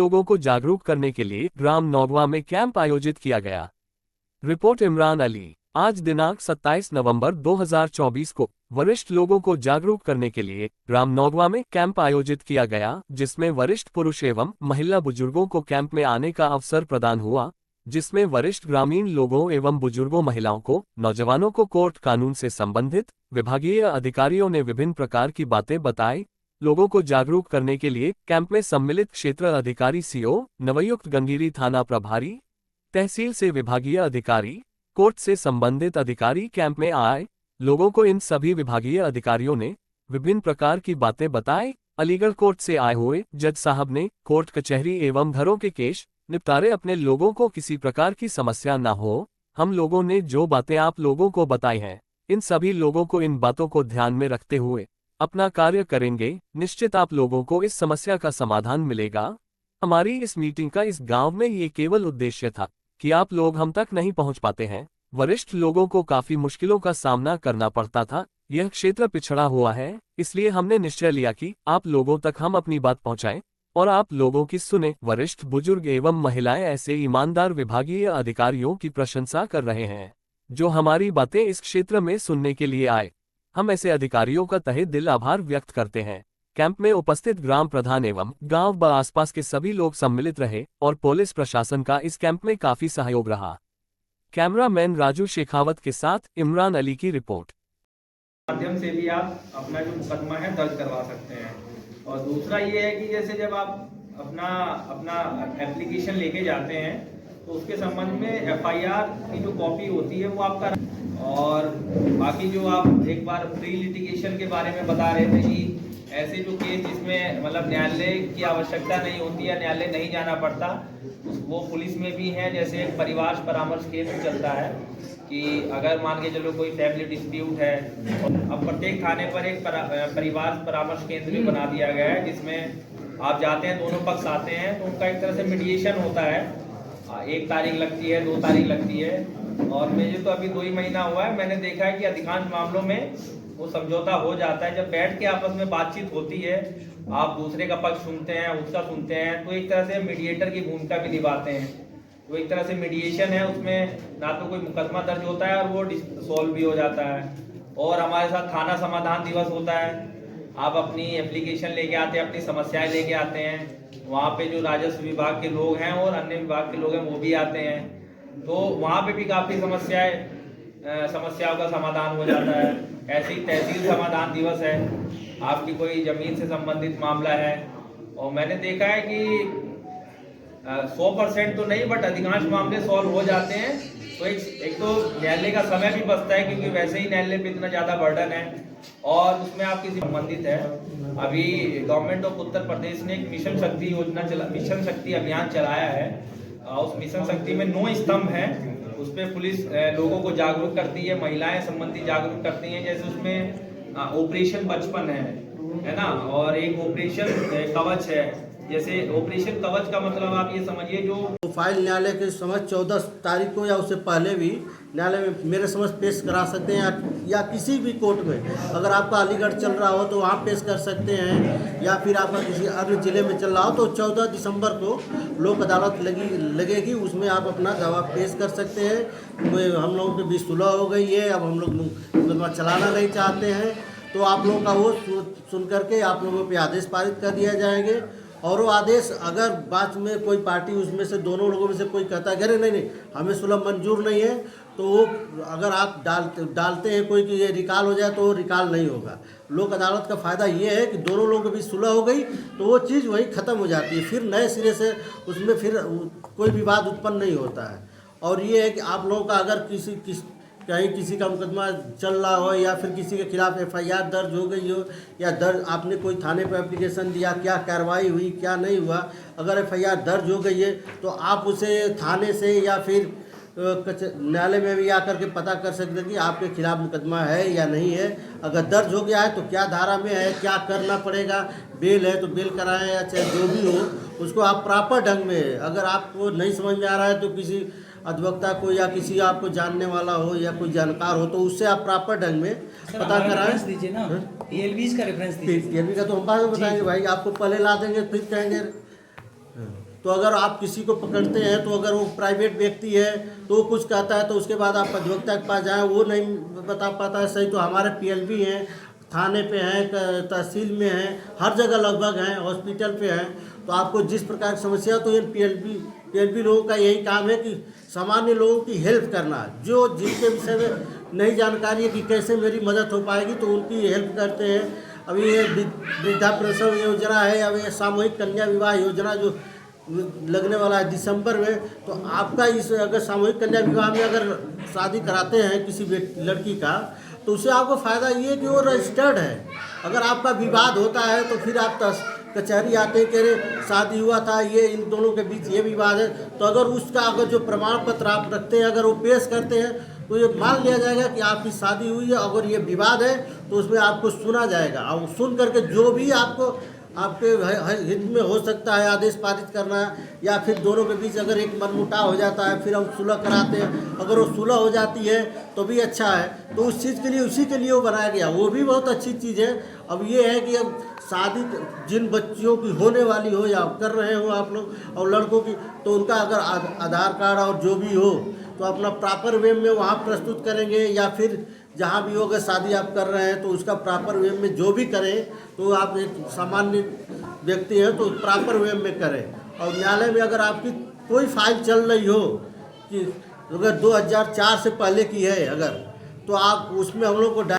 लोगों को जागरूक करने के लिए ग्राम नौगवा में कैंप आयोजित किया गया। रिपोर्ट इमरान अली। आज दिनांक 27 नवंबर 2024 को वरिष्ठ लोगों को जागरूक करने के लिए ग्राम नौगवा में कैंप आयोजित किया गया, जिसमें वरिष्ठ पुरुष एवं महिला बुजुर्गों को कैंप में आने का अवसर प्रदान हुआ, जिसमें वरिष्ठ ग्रामीण लोगों एवं बुजुर्गों महिलाओं को, नौजवानों को कोर्ट कानून से संबंधित विभागीय अधिकारियों ने विभिन्न प्रकार की बातें बताई। लोगों को जागरूक करने के लिए कैंप में सम्मिलित क्षेत्र अधिकारी सीओ, नवयुक्त गंगीरी थाना प्रभारी, तहसील से विभागीय अधिकारी, कोर्ट से संबंधित अधिकारी कैंप में आए। लोगों को इन सभी विभागीय अधिकारियों ने विभिन्न प्रकार की बातें बताई। अलीगढ़ कोर्ट से आए हुए जज साहब ने कोर्ट कचहरी एवं घरों के केस निपटारे अपने लोगों को किसी प्रकार की समस्या न हो। हम लोगों ने जो बातें आप लोगों को बताई हैं, इन सभी लोगों को इन बातों को ध्यान में रखते हुए अपना कार्य करेंगे। निश्चित आप लोगों को इस समस्या का समाधान मिलेगा। हमारी इस मीटिंग का इस गांव में ये केवल उद्देश्य था कि आप लोग हम तक नहीं पहुंच पाते हैं। वरिष्ठ लोगों को काफी मुश्किलों का सामना करना पड़ता था। यह क्षेत्र पिछड़ा हुआ है, इसलिए हमने निश्चय लिया कि आप लोगों तक हम अपनी बात पहुंचाएं और आप लोगों की सुने। वरिष्ठ बुजुर्ग एवं महिलाएं ऐसे ईमानदार विभागीय अधिकारियों की प्रशंसा कर रहे हैं जो हमारी बातें इस क्षेत्र में सुनने के लिए आए। हम ऐसे अधिकारियों का तहे दिल आभार व्यक्त करते हैं। कैंप में उपस्थित ग्राम प्रधान एवं गांव व आसपास के सभी लोग सम्मिलित रहे और पुलिस प्रशासन का इस कैंप में काफी सहयोग रहा। कैमरामैन राजू शेखावत के साथ इमरान अली की रिपोर्ट। माध्यम से भी आप अपना जो मुकदमा है दर्ज करवा सकते हैं। और दूसरा ये है कि जैसे जब आप अपना एप्लीकेशन लेके जाते हैं तो उसके संबंध में एफआईआर की जो कॉपी होती है वो आपका, और बाकी जो आप एक बार प्री लिटिगेशन के बारे में बता रहे थे कि ऐसे जो केस जिसमें मतलब न्यायालय की आवश्यकता नहीं होती है, न्यायालय नहीं जाना पड़ता, वो पुलिस में भी है। जैसे एक परिवार परामर्श केंद्र चलता है कि अगर मान के चलो कोई फैमिली डिस्प्यूट है, अब प्रत्येक थाने पर एक परिवार परामर्श केंद्र भी बना दिया गया है, जिसमें आप जाते हैं, दोनों पक्ष आते हैं तो उनका एक तरह से मीडिएशन होता है। 1 तारीख लगती है, 2 तारीख लगती है, और मुझे तो अभी 2 ही महीना हुआ है। मैंने देखा है कि अधिकांश मामलों में वो समझौता हो जाता है। जब बैठ के आपस में बातचीत होती है, आप दूसरे का पक्ष सुनते हैं, उसका सुनते हैं, तो एक तरह से मीडिएटर की भूमिका भी निभाते हैं। तो एक तरह से मीडिएशन है, उसमें ना तो कोई मुकदमा दर्ज होता है और वो सॉल्व भी हो जाता है। और हमारे साथ थाना समाधान दिवस होता है। आप अपनी एप्लीकेशन लेके आते हैं, अपनी समस्याएं लेके आते हैं। वहाँ पे जो राजस्व विभाग के लोग हैं और अन्य विभाग के लोग हैं वो भी आते हैं, तो वहाँ पे भी काफ़ी समस्याओं का समाधान हो जाता है। ऐसे ही तहसील समाधान दिवस है, आपकी कोई जमीन से संबंधित मामला है, और मैंने देखा है कि 100% तो नहीं बट अधिकांश मामले सॉल्व हो जाते हैं। तो एक तो न्यायालय का समय भी बचता है, क्योंकि वैसे ही न्यायालय पे इतना ज़्यादा बर्डन है, और उसमें आप किसी संबंधित है। अभी गवर्नमेंट ऑफ उत्तर प्रदेश ने एक मिशन शक्ति अभियान चलाया है। उस मिशन शक्ति में 9 स्तंभ हैं। उस पर पुलिस लोगों को जागरूक करती है, महिलाएं संबंधी जागरूक करती हैं। जैसे उसमें ऑपरेशन 55 है ना, और एक ऑपरेशन कवच है। जैसे ऑपरेशन कवच का मतलब आप ये समझिए, जो फाइल न्यायालय के समझ 14 तारीख को या उससे पहले भी न्यायालय में मेरे समझ पेश करा सकते हैं, या किसी भी कोर्ट में अगर आपका अलीगढ़ चल रहा हो तो वहाँ पेश कर सकते हैं, या फिर आपका किसी अन्य जिले में चल रहा हो तो 14 दिसंबर को लोक अदालत लगेगी, उसमें आप अपना दावा पेश कर सकते हैं। हम लोगों के बीच सुलह हो गई है, अब हम लोग मुकदमा चलाना नहीं चाहते हैं, तो आप लोगों का वो सुन करके आप लोगों पर आदेश पारित कर दिया जाएंगे। और वो आदेश अगर बाद में कोई पार्टी उसमें से दोनों लोगों में से कोई कहता है अरे नहीं हमें सुलह मंजूर नहीं है, तो वो अगर आप डालते हैं कोई कि ये रिकॉल हो जाए तो वो रिकॉल नहीं होगा। लोक अदालत का फ़ायदा ये है कि दोनों लोगों के बीच सुलह हो गई तो वो चीज़ वही ख़त्म हो जाती है, फिर नए सिरे से उसमें फिर कोई विवाद उत्पन्न नहीं होता है। और ये है कि आप लोगों का अगर कहीं किसी का मुकदमा चल रहा हो, या फिर किसी के खिलाफ एफआईआर दर्ज हो गई हो, या आपने कोई थाने पर एप्लीकेशन दिया, क्या कार्रवाई हुई क्या नहीं हुआ, अगर एफआईआर दर्ज हो गई है तो आप उसे थाने से या फिर न्यायालय में भी आकर के पता कर सकते हैं कि आपके खिलाफ मुकदमा है या नहीं है। अगर दर्ज हो गया है तो क्या धारा में है, क्या करना पड़ेगा, बेल है तो बेल कराएं, या चाहे जो भी हो उसको आप प्रॉपर ढंग में, अगर आपको नहीं समझ में आ रहा है तो किसी अधिवक्ता को या किसी आपको जानने वाला हो या कोई जानकार हो तो उससे आप प्रॉपर ढंग में पता कराएं। दीजिए ना, टीएलबी का रेफरेंस दीजिए। टीएलबी का तो हम बाद में बताएंगे भाई, आपको पहले ला देंगे फिर कहेंगे। तो अगर आप किसी को पकड़ते हैं तो अगर वो प्राइवेट व्यक्ति है तो वो कुछ कहता है तो उसके बाद आप अधिवक्ता के पास जाएँ, वो नहीं बता पाता है सही। तो हमारे PLB हैं, थाने पे हैं, तहसील में हैं, हर जगह लगभग हैं, हॉस्पिटल पे हैं। तो आपको जिस प्रकार की समस्या, तो ये PLB लोगों का यही काम है कि सामान्य लोगों की हेल्प करना, जो जिनके विषय में नहीं जानकारी है कि कैसे मेरी मदद हो पाएगी, तो उनकी हेल्प करते हैं। अभी ये वृद्धा पेंशन योजना है, अब ये सामूहिक कन्या विवाह योजना जो लगने वाला है दिसंबर में, तो आपका इस अगर सामूहिक कन्या विवाह में अगर शादी कराते हैं किसी लड़की का, तो उससे आपको फ़ायदा ये है कि वो रजिस्टर्ड है। अगर आपका विवाद होता है तो फिर आप कचहरी आते हैं कि अरे शादी हुआ था, ये इन दोनों के बीच ये विवाद है, तो अगर उसका अगर जो प्रमाण पत्र आप रखते हैं अगर वो पेश करते हैं तो ये मान लिया जाएगा कि आपकी शादी हुई है। अगर ये विवाद है तो उसमें आपको सुना जाएगा, और सुन करके जो भी आपको आपके हित में हो सकता है आदेश पारित करना, या फिर दोनों के बीच अगर एक मनमुटाव हो जाता है फिर हम सुलह कराते हैं, अगर वो सुलह हो जाती है तो भी अच्छा है। तो उस चीज़ के लिए उसी के लिए वो बनाया गया, वो भी बहुत अच्छी चीज़ है। अब ये है कि अब शादी जिन बच्चियों की होने वाली हो या कर रहे हो आप लोग, और लड़कों की, तो उनका अगर आधार कार्ड और जो भी हो तो अपना प्रॉपर वे में वहाँ प्रस्तुत करेंगे, या फिर जहाँ भी हो अगर शादी आप कर रहे हैं तो उसका प्रॉपर वे में जो भी करें, तो आप एक सामान्य व्यक्ति हैं तो प्रॉपर वे में करें। और न्यायालय में अगर आपकी कोई फाइल चल रही हो कि अगर 2004 से पहले की है अगर, तो आप उसमें हम लोग को